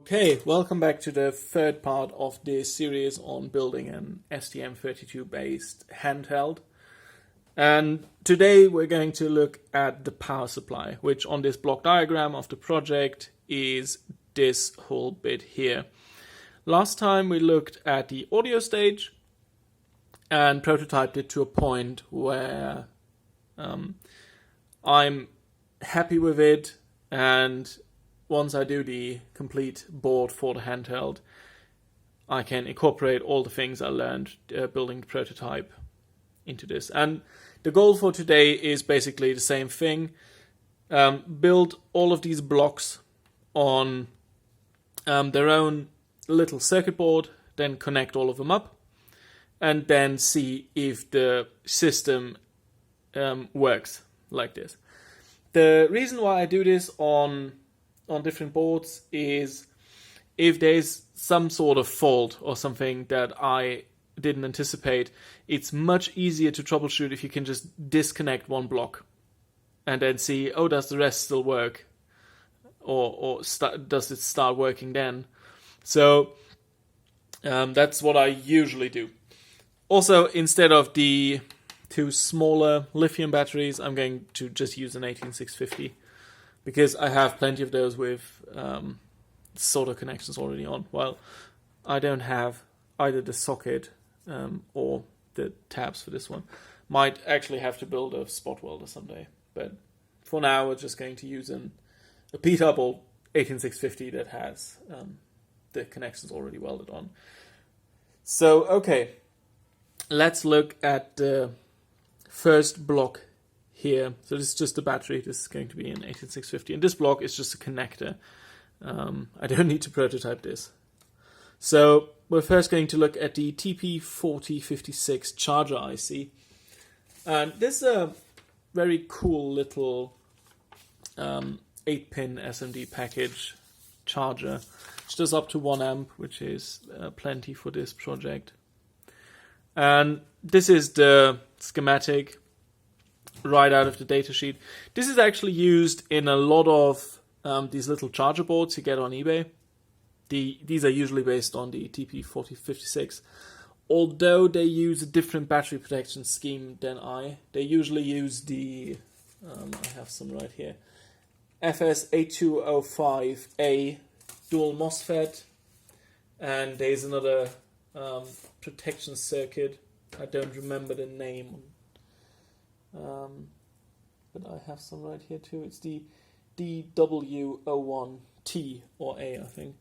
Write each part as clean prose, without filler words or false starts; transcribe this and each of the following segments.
Okay, welcome back to the third part of this series on building an STM32 based handheld. And today we're going to look at the power supply, which on this block diagram of the project is this whole bit here. Last time we looked at the audio stage and prototyped it to a point where I'm happy with it, and once I do the complete board for the handheld, I can incorporate all the things I learned building the prototype into this. And the goal for today is basically the same thing. Build all of these blocks on their own little circuit board, then connect all of them up, and then see if the system works like this. The reason why I do this on different boards is if there's some sort of fault or something that I didn't anticipate, it's much easier to troubleshoot if you can just disconnect one block and then see, oh, does the rest still work? Or does it start working then? So that's what I usually do. Also, instead of the two smaller lithium batteries, I'm going to just use an 18650. Because I have plenty of those with solder connections already on. Well, I don't have either the socket or the tabs for this one. Might actually have to build a spot welder someday. But for now, we're just going to use a P-Tub or 18650 that has the connections already welded on. So, okay. Let's look at the first block here. So this is just the battery. This is going to be an 18650, and this block is just a connector. I don't need to prototype this. So we're first going to look at the TP4056 charger IC, and this is a very cool little 8-pin SMD package charger. It's just up to 1 amp, which is plenty for this project. And this is the schematic right out of the datasheet. This is actually used in a lot of these little charger boards you get on eBay. These are usually based on the TP4056, although they use a different battery protection scheme than They usually use the, I have some right here, FS8205A dual MOSFET, and there's another protection circuit. I don't remember the name. But I have some right here too. It's the DW01T or A, I think.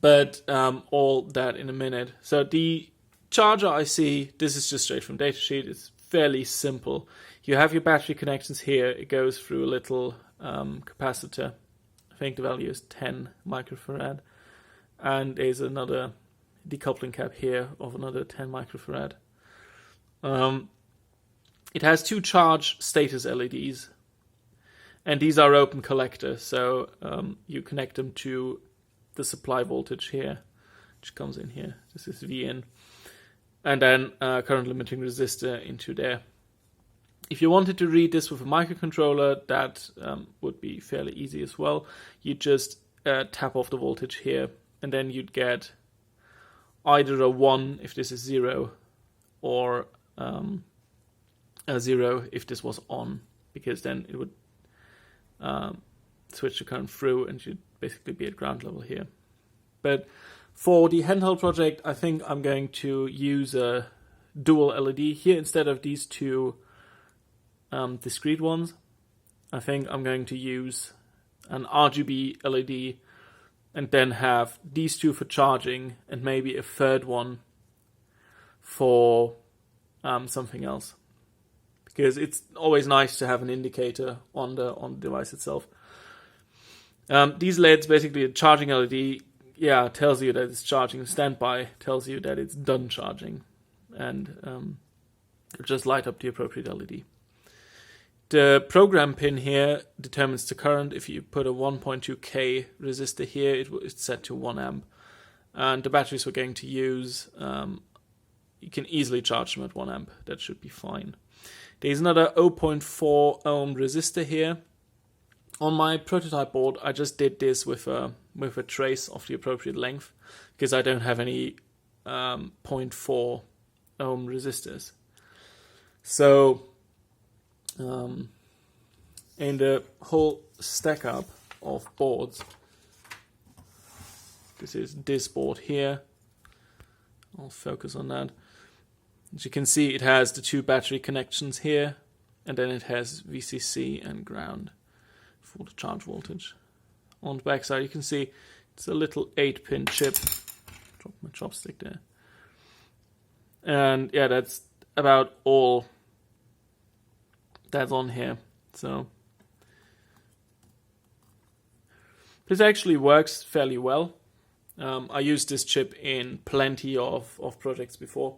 But all that in a minute. So the charger IC, this is just straight from datasheet. It's fairly simple. You have your battery connections here. It goes through a little capacitor. I think the value is 10 microfarad. And there's another decoupling cap here of another 10 microfarad. It has two charge status LEDs, and these are open collector, so you connect them to the supply voltage here, which comes in here. This is VIN, and then current limiting resistor into there. If you wanted to read this with a microcontroller, that would be fairly easy as well. You just tap off the voltage here, and then you'd get either a 1 if this is 0, or a 0 if this was on, because then it would switch the current through and you'd basically be at ground level here. But for the handheld project, I think I'm going to use a dual LED here instead of these two discrete ones. I think I'm going to use an RGB LED and then have these two for charging and maybe a third one for something else. Because it's always nice to have an indicator on the device itself. These LEDs, basically a charging LED, tells you that it's charging. Standby tells you that it's done charging. And just light up the appropriate LED. The program pin here determines the current. If you put a 1.2K resistor here, it's set to 1 amp. And the batteries we're going to use, you can easily charge them at 1 amp. That should be fine. There's another 0.4 ohm resistor here, On my prototype board, I just did this with a trace of the appropriate length, because I don't have any 0.4 ohm resistors. So in the whole stack up of boards, this is this board here. I'll focus on that. As you can see, it has the 2 battery connections here, and then it has VCC and ground for the charge voltage. On the back side, you can see it's a little 8-pin chip. Drop my chopstick there. And yeah, that's about all that's on here. So this actually works fairly well. I used this chip in plenty of projects before.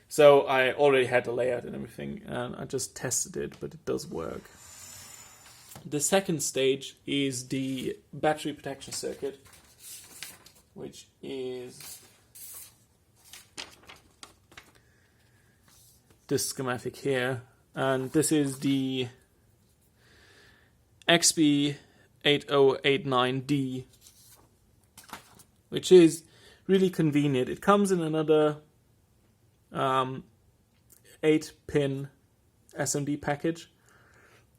So I already had the layout and everything, and I just tested it, but it does work. The second stage is the battery protection circuit, which is this schematic here. And this is the XB8089D, which is really convenient. It comes in another 8-pin SMD package,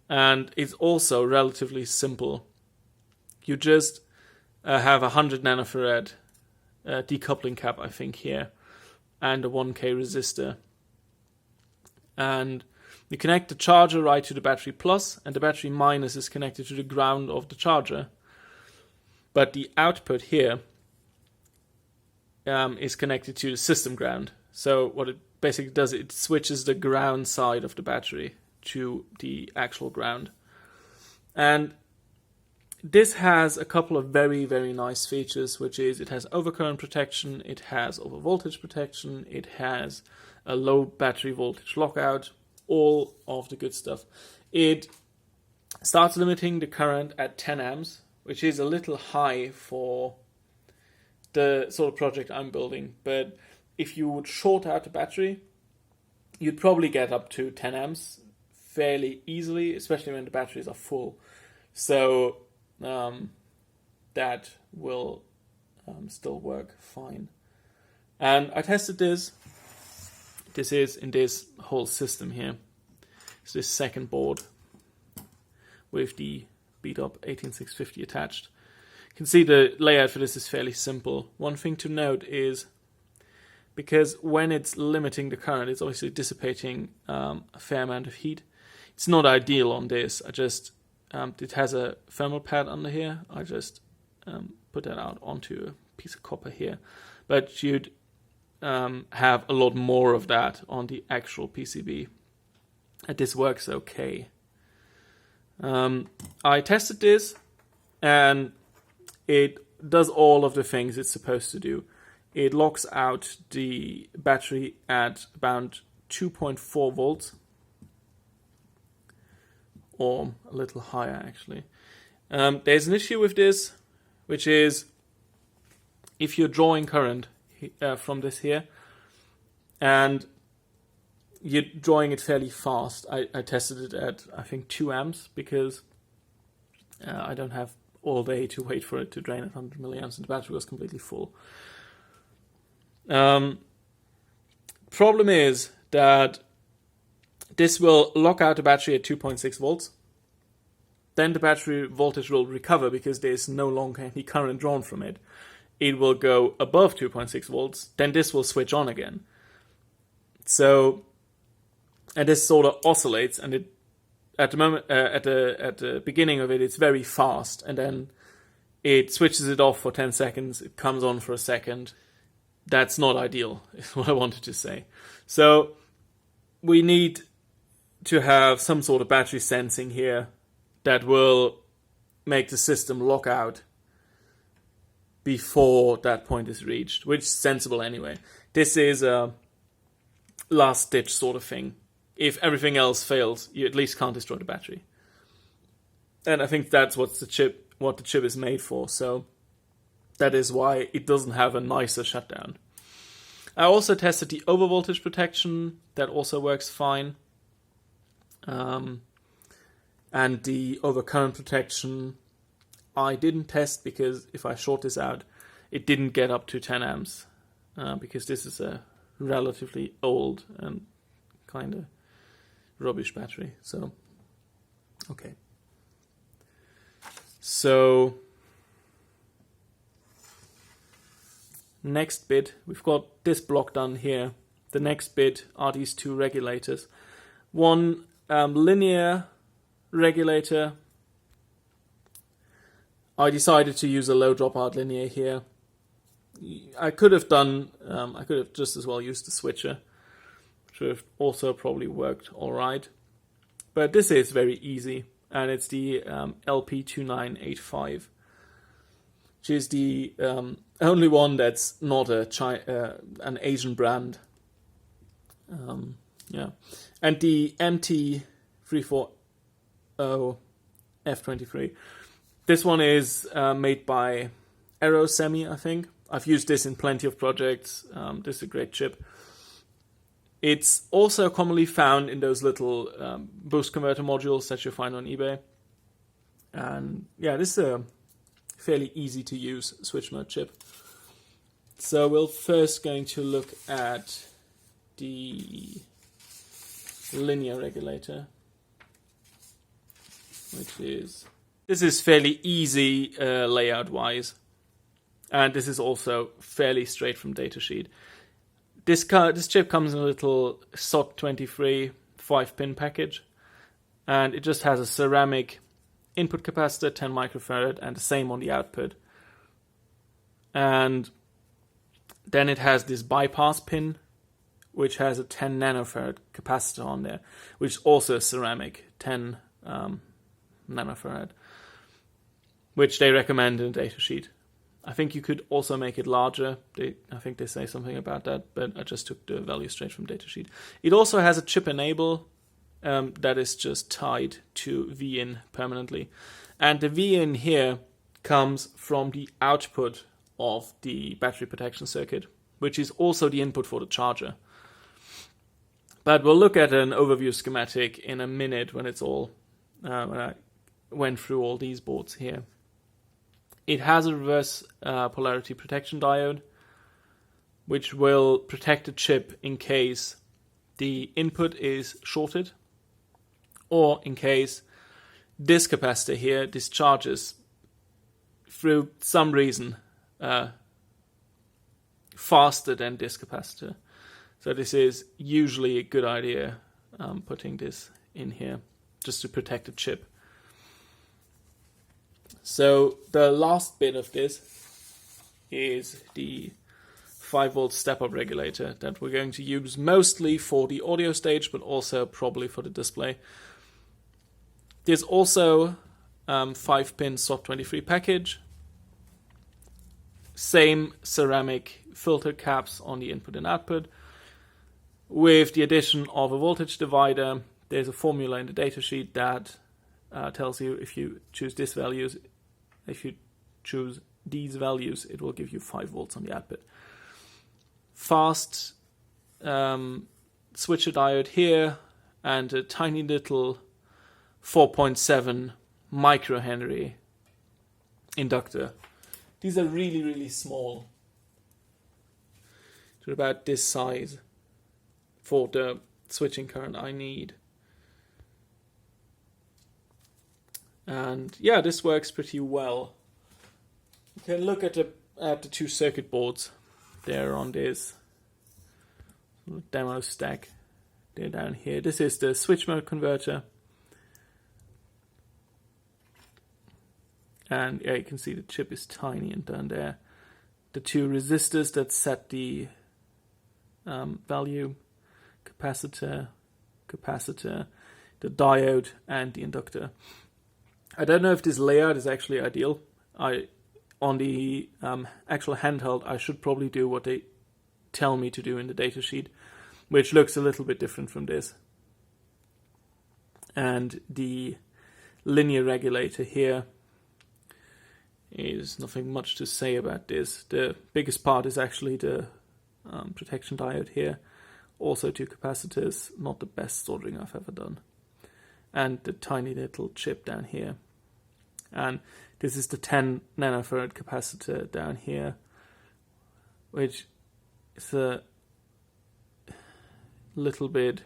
and it's also relatively simple. You just have a 100 nanofarad decoupling cap, I think, here, and a 1K resistor. And you connect the charger right to the battery plus, and the battery minus is connected to the ground of the charger. But the output here is connected to the system ground. So what it basically does, it switches the ground side of the battery to the actual ground. And this has a couple of very, very nice features, which is it has overcurrent protection, it has overvoltage protection, it has a low battery voltage lockout, all of the good stuff. It starts limiting the current at 10 amps, which is a little high for the sort of project I'm building, but if you would short out the battery, you'd probably get up to 10 amps fairly easily, especially when the batteries are full. So that will still work fine. And I tested this. This is in this whole system here. It's this second board with the beat up 18650 attached. You can see the layout for this is fairly simple. One thing to note is, because when it's limiting the current, it's obviously dissipating a fair amount of heat. It's not ideal on this. I just, it has a thermal pad under here. I just put that out onto a piece of copper here. But you'd have a lot more of that on the actual PCB. And this works okay. I tested this, and it does all of the things it's supposed to do. It locks out the battery at about 2.4 volts, or a little higher actually. There's an issue with this, which is if you're drawing current from this here, and you're drawing it fairly fast. I tested it at, I think, 2 amps, because I don't have all day to wait for it to drain at 100 milliamps, and the battery was completely full. Problem is that this will lock out the battery at 2.6 volts. Then the battery voltage will recover because there's no longer any current drawn from it. It will go above 2.6 volts. Then this will switch on again. So, and this sort of oscillates, and it at the moment, at the beginning of it, it's very fast, and then it switches it off for 10 seconds. It comes on for a second. That's not ideal, is what I wanted to say. So we need to have some sort of battery sensing here that will make the system lock out before that point is reached, which is sensible anyway. This is a last-ditch sort of thing. If everything else fails, you at least can't destroy the battery. And I think that's what the chip is made for, so that is why it doesn't have a nicer shutdown. I also tested the overvoltage protection. That also works fine. And And the overcurrent protection I didn't test, because if I short this out, it didn't get up to 10 amps, because this is a relatively old and kind of rubbish battery. So, okay. So, next bit, we've got this block done here. The next bit are these two regulators. One linear regulator. I decided to use a low dropout linear here. I could have just as well used the switcher, which would have also probably worked alright. But this is very easy, and it's the LP2985, which is the only one that's not an Asian brand. Yeah, and the MT340 F23. This one is made by Aero Semi, I think. I've used this in plenty of projects. This is a great chip. It's also commonly found in those little boost converter modules that you find on eBay. And yeah, this is a fairly easy to use switch mode chip. So we're first going to look at the linear regulator, this is fairly easy layout wise, and this is also fairly straight from datasheet. This chip comes in a little SOT23 5-pin package, and it just has a ceramic input capacitor, 10 microfarad, and the same on the output. And then it has this bypass pin, which has a 10 nanofarad capacitor on there, which is also a ceramic 10 nanofarad, which they recommend in the datasheet. I think you could also make it larger. I think they say something about that, but I just took the value straight from datasheet. It also has a chip enable that is just tied to VIN permanently. And the VIN here comes from the output of the battery protection circuit, which is also the input for the charger. But we'll look at an overview schematic in a minute when it's all when I went through all these boards here. It has a reverse polarity protection diode, which will protect the chip in case the input is shorted, or in case this capacitor here discharges through some reason faster than this capacitor. So this is usually a good idea, putting this in here just to protect the chip. So the last bit of this is the 5-volt step-up regulator that we're going to use mostly for the audio stage, but also probably for the display. There's also 5-pin SOT23 package. Same ceramic filter caps on the input and output. With the addition of a voltage divider, there's a formula in the datasheet that tells you if you choose these values, it will give you 5 volts on the output. Fast switcher diode here, and a tiny little 4.7 microhenry inductor. These are really, really small. They're about this size for the switching current I need. And yeah, this works pretty well. You can look at the two circuit boards there on this demo stack. They're down here. This is the switch mode converter. And yeah, you can see the chip is tiny and down there. The two resistors that set the value, capacitor, the diode, and the inductor. I don't know if this layout is actually ideal. On the actual handheld, I should probably do what they tell me to do in the datasheet, which looks a little bit different from this. And the linear regulator here is nothing much to say about this. The biggest part is actually the protection diode here. Also two capacitors, not the best soldering I've ever done. and the tiny little chip down here. And this is the 10 nanofarad capacitor down here, which is a little bit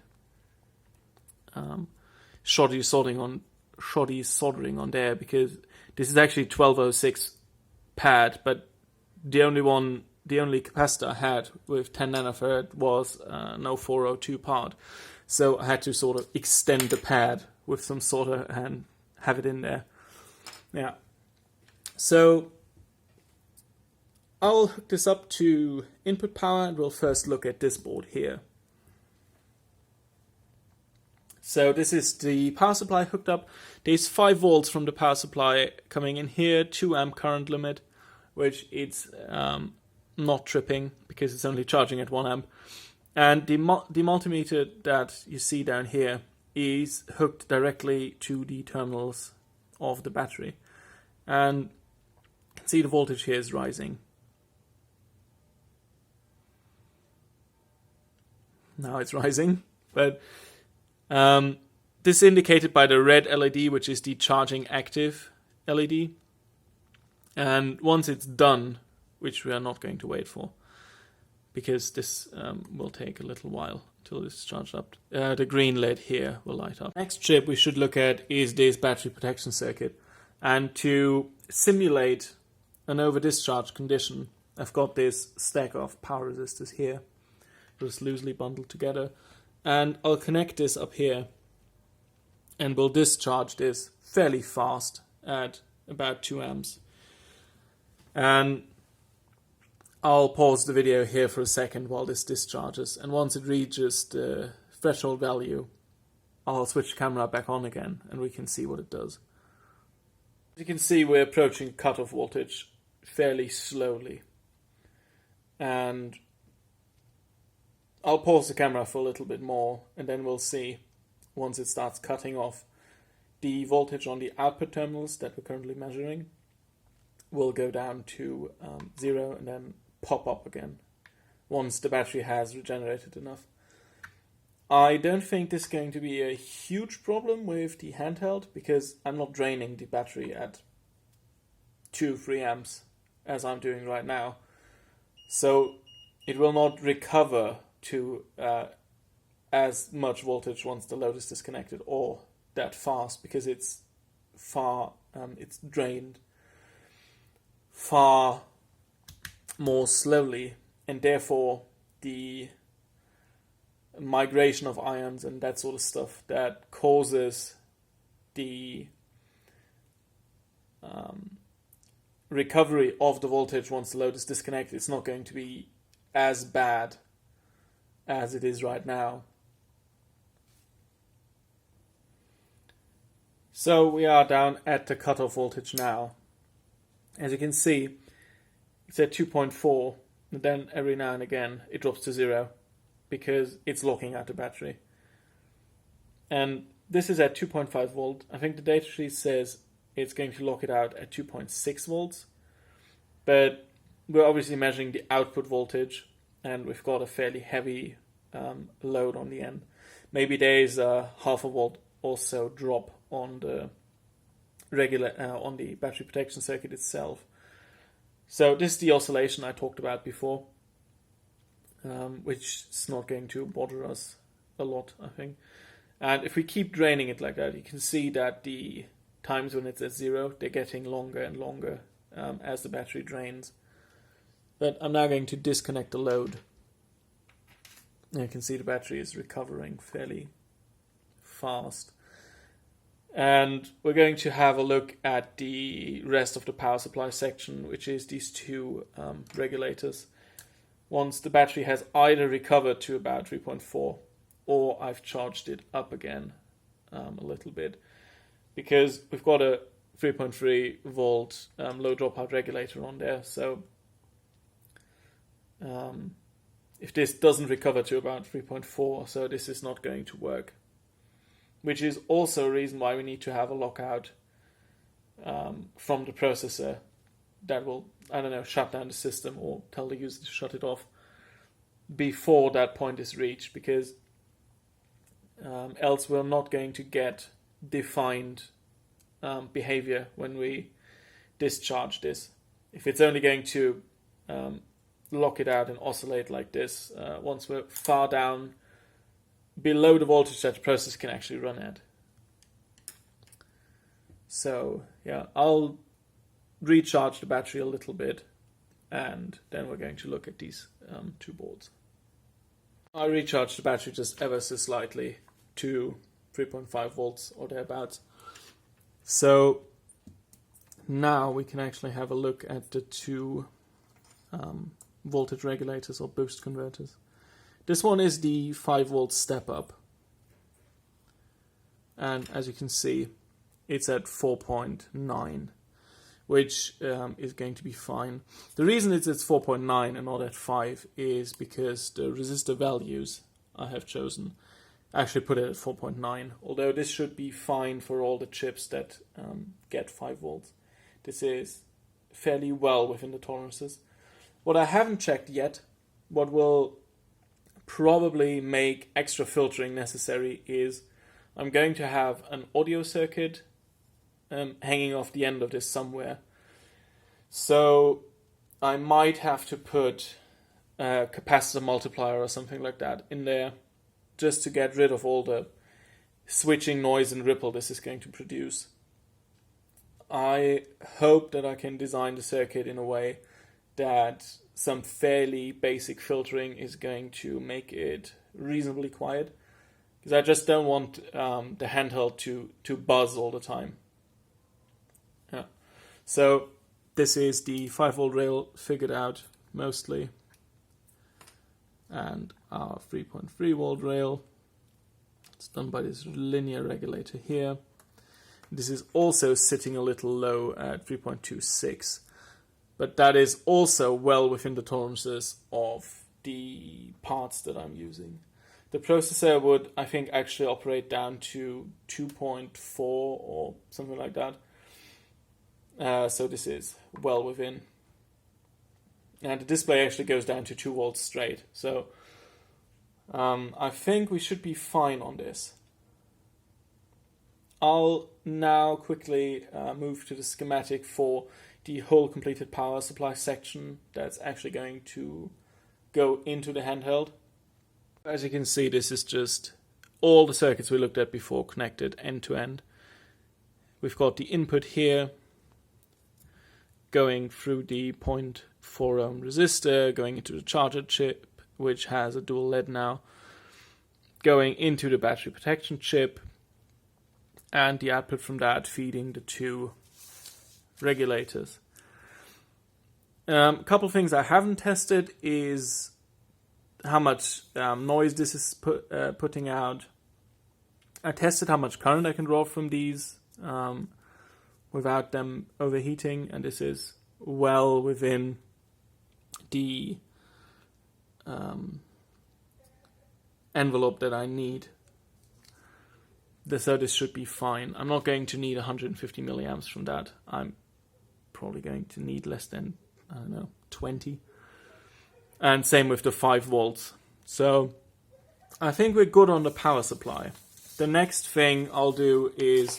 shoddy soldering on there, because this is actually 1206 pad, but the only capacitor I had with 10 nanofarad was an 0402 part, so I had to sort of extend the pad with some solder and have it in there. Yeah, so I'll hook this up to input power, and we'll first look at this board here. So this is the power supply hooked up. There's 5 volts from the power supply coming in here, 2 amp current limit, which it's not tripping because it's only charging at 1 amp. And the multimeter that you see down here is hooked directly to the terminals of the battery. And you can see the voltage here is rising. Now it's rising, but this is indicated by the red LED, which is the charging active LED. And once it's done, which we are not going to wait for, because this will take a little while until it's charged up, the green LED here will light up. Next chip we should look at is this battery protection circuit. And to simulate an over discharge condition, I've got this stack of power resistors here, just loosely bundled together. And I'll connect this up here, and we'll discharge this fairly fast at about 2 amps. And I'll pause the video here for a second while this discharges, and once it reaches the threshold value, I'll switch the camera back on again and we can see what it does. As you can see, we're approaching cutoff voltage fairly slowly, and I'll pause the camera for a little bit more, and then we'll see, once it starts cutting off, the voltage on the output terminals that we're currently measuring will go down to 0 and then pop up again once the battery has regenerated enough. I don't think this is going to be a huge problem with the handheld, because I'm not draining the battery at 2-3 amps as I'm doing right now. So it will not recover to as much voltage once the load is disconnected, or that fast, because it's drained far more slowly, and therefore the migration of ions and that sort of stuff that causes the recovery of the voltage once the load is disconnected, it's not going to be as bad as it is right now. So we are down at the cutoff voltage now. As you can see, it's at 2.4, and then every now and again it drops to 0 because it's locking out the battery. And this is at 2.5 volt. I think the datasheet says it's going to lock it out at 2.6 volts, but we're obviously measuring the output voltage, and we've got a fairly heavy load on the end. Maybe there is a half a volt or so drop on the on the battery protection circuit itself. So this is the oscillation I talked about before, which is not going to bother us a lot, I think. And if we keep draining it like that, you can see that the times when it's at 0, they're getting longer and longer as the battery drains. But I'm now going to disconnect the load. And you can see the battery is recovering fairly fast. And we're going to have a look at the rest of the power supply section, which is these two regulators. Once the battery has either recovered to about 3.4, or I've charged it up again a little bit, because we've got a 3.3 volt low dropout regulator on there. So if this doesn't recover to about 3.4, so this is not going to work. Which is also a reason why we need to have a lockout from the processor that will, I don't know, shut down the system or tell the user to shut it off before that point is reached, because else we're not going to get defined behavior when we discharge this. If it's only going to lock it out and oscillate like this once we're far down below the voltage that the process can actually run at. So yeah, I'll recharge the battery a little bit, and then we're going to look at these two boards. I recharged the battery just ever so slightly to 3.5 volts or thereabouts. So now we can actually have a look at the two voltage regulators or boost converters. This one is the 5 volt step up, and as you can see it's at 4.9, which is going to be fine. The reason it's at 4.9 and not at 5 is because the resistor values I have chosen actually put it at 4.9, although this should be fine for all the chips that get 5 volts. This is fairly well within the tolerances. What I haven't checked yet, what will probably make extra filtering necessary, is I'm going to have an audio circuit hanging off the end of this somewhere. So I might have to put a capacitor multiplier or something like that in there, just to get rid of all the switching noise and ripple this is going to produce. I hope that I can design the circuit in a way that some fairly basic filtering is going to make it reasonably quiet, because I just don't want the handheld to buzz all the time. Yeah. So this is the 5 volt rail figured out mostly, and our 3.3 volt rail. It's done by this linear regulator here. This is also sitting a little low at 3.26, but that is also well within the tolerances of the parts that I'm using. The processor would, I think, actually operate down to 2.4 or something like that. So this is well within. And the display actually goes down to 2 volts straight. So I think we should be fine on this. I'll now quickly move to the schematic for the whole completed power supply section that's actually going to go into the handheld. As you can see, this is just all the circuits we looked at before connected end to end. We've got the input here going through the 0.4 ohm resistor, going into the charger chip, which has a dual LED now, going into the battery protection chip, and the output from that feeding the two regulators. A couple of things I haven't tested is how much noise this is putting out. I tested how much current I can draw from these without them overheating, and this is well within the envelope that I need. So this should be fine. I'm not going to need 150 milliamps from that. I'm probably going to need less than, 20. And same with the 5 volts. So I think we're good on the power supply. The next thing I'll do is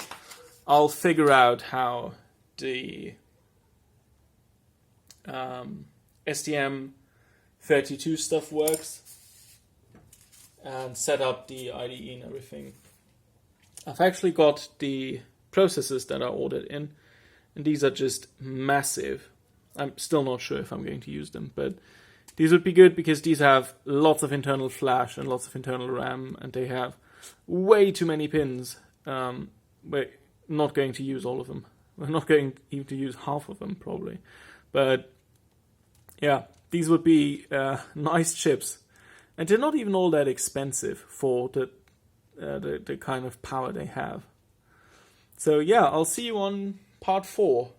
I'll figure out how the STM32 stuff works and set up the IDE and everything. I've actually got the processors that are ordered in, and these are just massive. I'm still not sure if I'm going to use them, but these would be good because these have lots of internal flash and lots of internal RAM, and they have way too many pins. We're not going to use all of them. We're not going even to use half of them, probably. But yeah, these would be nice chips. And they're not even all that expensive for the kind of power they have. So yeah, I'll see you on part 4.